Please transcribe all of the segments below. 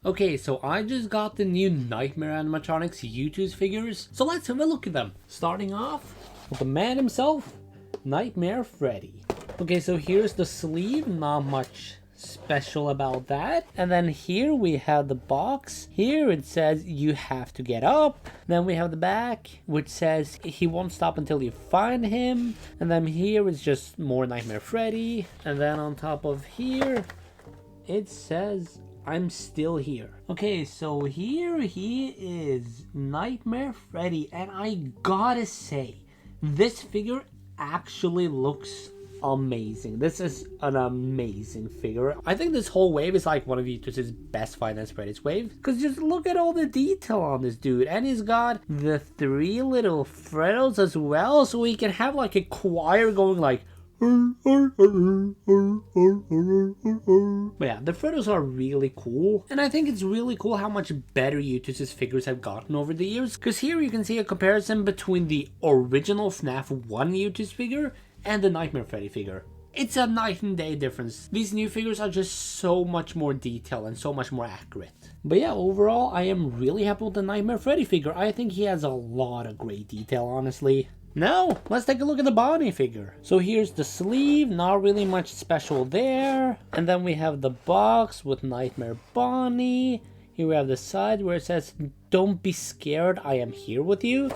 Okay, so I just got the new Nightmare Animatronics Youtooz figures, so let's have a look at them. Starting off with the man himself, Nightmare Freddy. Okay, so here's the sleeve, not much special about that. And then here we have the box. Here it says you have to get up. Then we have the back, which says he won't stop until you find him. And then here is just more Nightmare Freddy. And then on top of here, it says I'm still here. Okay, so here he is, Nightmare Freddy. And I gotta say, this figure actually looks amazing. This is an amazing figure. I think this whole wave is like one of Youtube's best Five Nights at Freddy's waves, because just look at all the detail on this dude. And he's got the 3 little Freddos as well, so he can have like a choir going like but yeah, the Freddos are really cool, and I think it's really cool how much better Youtube's figures have gotten over the years, because here you can see a comparison between the original FNAF 1 Youtooz figure and the Nightmare Freddy figure. It's a night and day difference. These new figures are just so much more detailed and so much more accurate. But yeah, overall, I am really happy with the Nightmare Freddy figure. I think he has a lot of great detail, honestly. Now, let's take a look at the Bonnie figure. So here's the sleeve, not really much special there. And then we have the box with Nightmare Bonnie. Here we have the side where it says, "Don't be scared, I am here with you."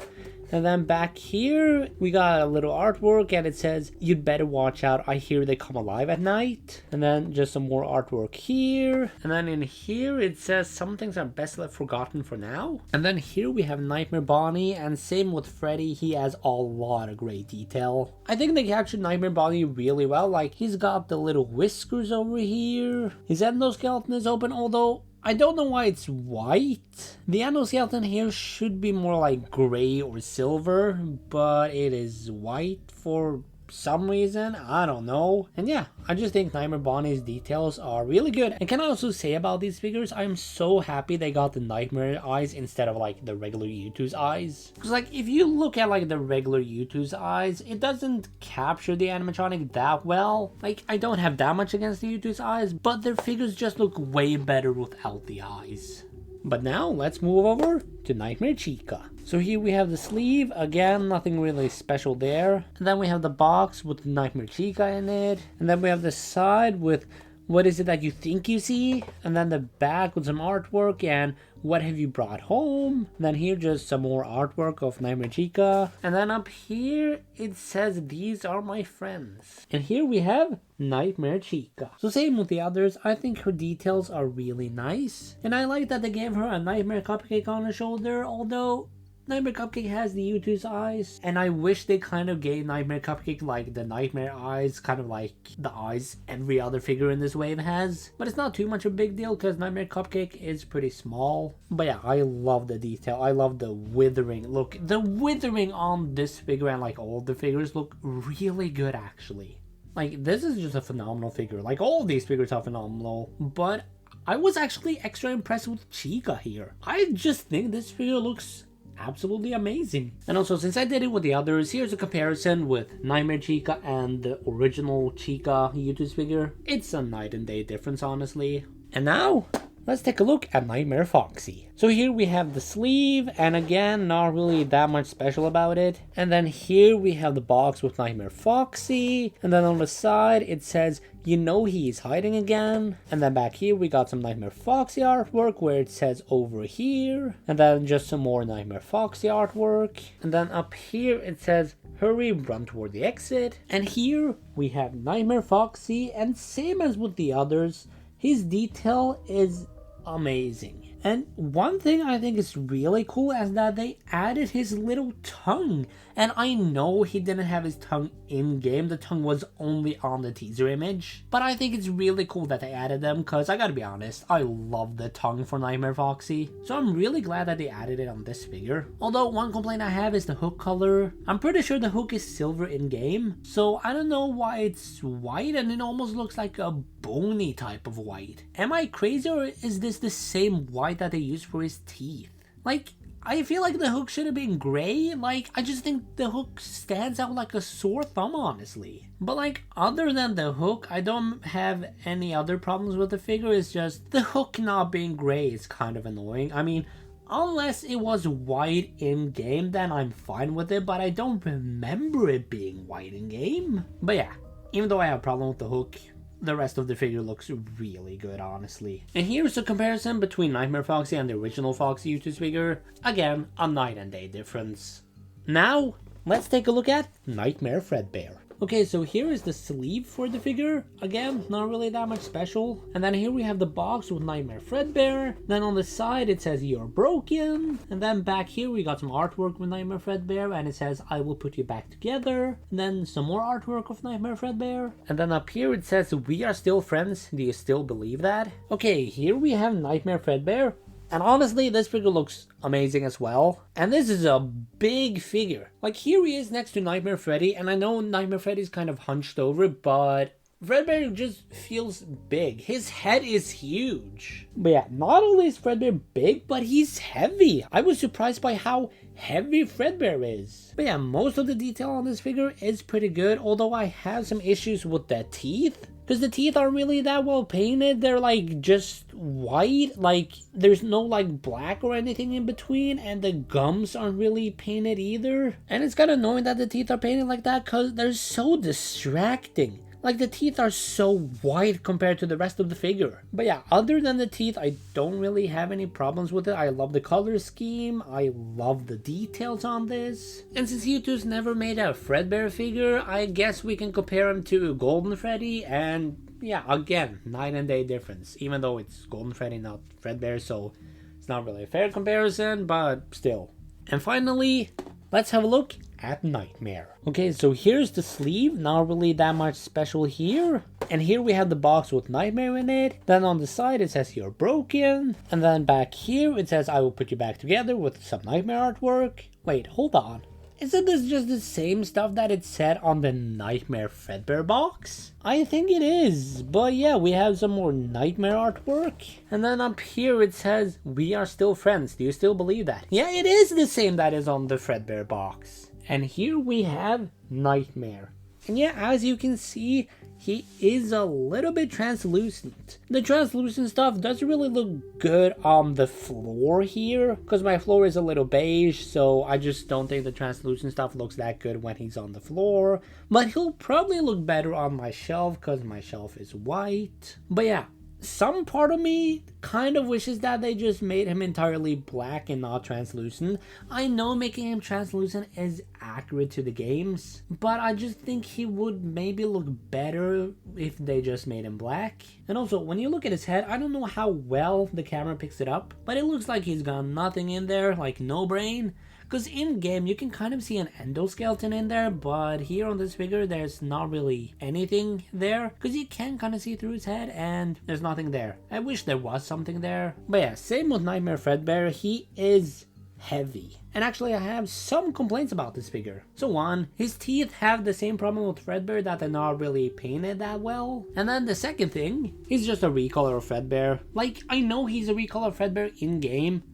And then back here, we got a little artwork and it says, "You'd better watch out, I hear they come alive at night." And then just some more artwork here. And then in here, it says, "Some things are best left forgotten for now." And then here we have Nightmare Bonnie, and same with Freddy, he has a lot of great detail. I think they captured Nightmare Bonnie really well, like he's got the little whiskers over here. His endoskeleton is open, although I don't know why it's white. The endoskeleton here should be more like gray or silver, but it is white for some reason. I don't know. And yeah, I just think Nightmare Bonnie's details are really good. And can I also say about these figures, I'm so happy they got the Nightmare eyes instead of like the regular Youtooz eyes. Because like if you look at like the regular Youtooz eyes, it doesn't capture the animatronic that well. Like I don't have that much against the Youtooz eyes, but their figures just look way better without the eyes. But now let's move over to Nightmare Chica. So here we have the sleeve, again nothing really special there. And then we have the box with Nightmare Chica in it. And then we have the side with what is it that you think you see? And then the back with some artwork and what have you brought home? And then here just some more artwork of Nightmare Chica. And then up here it says, "These are my friends." And here we have Nightmare Chica. So same with the others, I think her details are really nice. And I like that they gave her a Nightmare Cupcake on her shoulder, although Nightmare Cupcake has the Youtooz eyes, and I wish they kind of gave Nightmare Cupcake like the Nightmare eyes, kind of like the eyes every other figure in this wave has. But it's not too much of a big deal because Nightmare Cupcake is pretty small. But yeah, I love the detail. I love the withering. Look, the withering on this figure and like all the figures look really good actually. Like this is just a phenomenal figure. Like all of these figures are phenomenal, but I was actually extra impressed with Chica here. I just think this figure looks absolutely amazing. And also, since I did it with the others, here's a comparison with Nightmare Chica and the original Chica Youtooz figure. It's a night and day difference, honestly. And now, let's take a look at Nightmare Foxy. So here we have the sleeve, and again, not really that much special about it. And then here we have the box with Nightmare Foxy. And then on the side, it says, "You know he's hiding again." And then back here, we got some Nightmare Foxy artwork where it says "over here." And then just some more Nightmare Foxy artwork. And then up here, it says, "Hurry, run toward the exit." And here we have Nightmare Foxy, and same as with the others, his detail is amazing. And one thing I think is really cool is that they added his little tongue. And I know he didn't have his tongue in game, the tongue was only on the teaser image. But I think it's really cool that they added them, because I gotta be honest, I love the tongue for Nightmare Foxy. So I'm really glad that they added it on this figure. Although one complaint I have is the hook color. I'm pretty sure the hook is silver in game, so I don't know why it's white and it almost looks like a bony type of white. Am I crazy, or is this the same white that they use for his teeth? Like, I feel like the hook should have been gray. Like, I just think the hook stands out like a sore thumb, honestly. But like, other than the hook, I don't have any other problems with the figure. It's just the hook not being gray is kind of annoying. I mean, unless it was white in game, then I'm fine with it, but I don't remember it being white in game. But yeah, even though I have a problem with the hook, the rest of the figure looks really good, honestly. And here's a comparison between Nightmare Foxy and the original Foxy Youtooz figure. Again, a night and day difference. Now, let's take a look at Nightmare Fredbear. Okay, so here is the sleeve for the figure. Again, not really that much special. And then here we have the box with Nightmare Fredbear. Then on the side it says "You're broken." And then back here we got some artwork with Nightmare Fredbear, and it says "I will put you back together." And then some more artwork of Nightmare Fredbear. And then up here it says "We are still friends. Do you still believe that?" Okay, here we have Nightmare Fredbear. And honestly, this figure looks amazing as well. And this is a big figure. Like, here he is next to Nightmare Freddy. And I know Nightmare Freddy's kind of hunched over, but Fredbear just feels big. His head is huge. But yeah, not only is Fredbear big, but he's heavy. I was surprised by how heavy Fredbear is. But yeah, most of the detail on this figure is pretty good. Although I have some issues with the teeth. Because the teeth aren't really that well painted. They're like just white. Like there's no like black or anything in between. And the gums aren't really painted either. And it's kind of annoying that the teeth are painted like that because they're so distracting. Like the teeth are so white compared to the rest of the figure. But yeah, other than the teeth, I don't really have any problems with it. I love the color scheme. I love the details on this. And since Youtooz never made a Fredbear figure, I guess we can compare him to Golden Freddy. And yeah, again, night and day difference. Even though it's Golden Freddy, not Fredbear, so it's not really a fair comparison, but still. And finally, let's have a look at Nightmare. Okay, so here's the sleeve, not really that much special here. And here we have the box with Nightmare in it. Then on the side it says "You're broken." And then back here it says "I will put you back together" with some Nightmare artwork. Wait, hold on. Isn't this just the same stuff that it said on the Nightmare Fredbear box? I think it is, but yeah, we have some more Nightmare artwork. And then up here it says "We are still friends. Do you still believe that?" Yeah, it is the same that is on the Fredbear box. And here we have Nightmare. And yeah, as you can see, he is a little bit translucent. The translucent stuff doesn't really look good on the floor here, because my floor is a little beige, so I just don't think the translucent stuff looks that good when he's on the floor. But he'll probably look better on my shelf, because my shelf is white. But yeah, some part of me kind of wishes that they just made him entirely black and not translucent. I know making him translucent is accurate to the games, but I just think he would maybe look better if they just made him black. And also, when you look at his head, I don't know how well the camera picks it up, but it looks like he's got nothing in there, like no brain. Because in game you can kind of see an endoskeleton in there, but here on this figure there's not really anything there, because you can kind of see through his head and there's nothing there. I wish there was something there. But yeah, same with Nightmare Fredbear. He is heavy. And actually I have some complaints about this figure. So one, his teeth have the same problem with Fredbear, that they're not really painted that well. And then the second thing, he's just a recolor of Fredbear. Like, I know he's a recolor of Fredbear in game,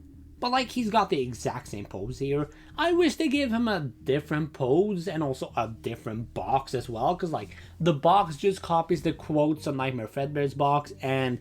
but like, he's got the exact same pose here. I wish they gave him a different pose and also a different box as well. Because like, the box just copies the quotes on Nightmare Fredbear's box. And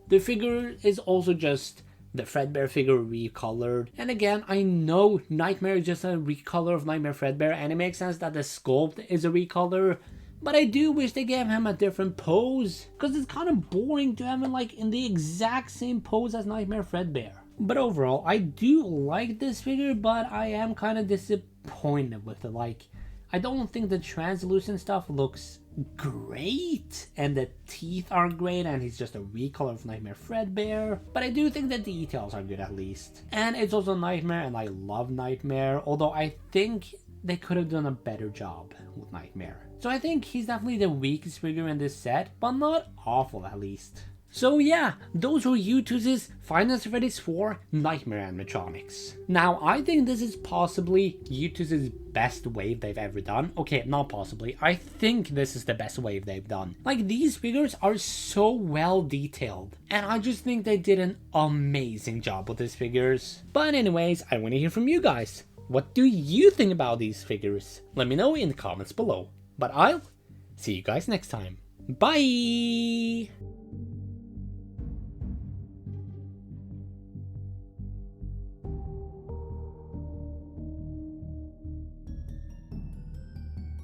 the figure is also just the Fredbear figure recolored. And again, I know Nightmare is just a recolor of Nightmare Fredbear. And it makes sense that the sculpt is a recolor. But I do wish they gave him a different pose. Because it's kind of boring to have him like in the exact same pose as Nightmare Fredbear. But overall, I do like this figure, but I am kind of disappointed with it. Like, I don't think the translucent stuff looks great, and the teeth aren't great, and he's just a recolor of Nightmare Fredbear. But I do think the details are good at least. And it's also Nightmare, and I love Nightmare, although I think they could have done a better job with Nightmare. So I think he's definitely the weakest figure in this set, but not awful at least. So yeah, those were Youtooz's Five Nights at Freddy's 4 Nightmare Animatronics. Now, I think this is possibly Youtooz's best wave they've ever done. Okay, not possibly. I think this is the best wave they've done. Like, these figures are so well detailed, and I just think they did an amazing job with these figures. But anyways, I want to hear from you guys. What do you think about these figures? Let me know in the comments below. But I'll see you guys next time. Bye!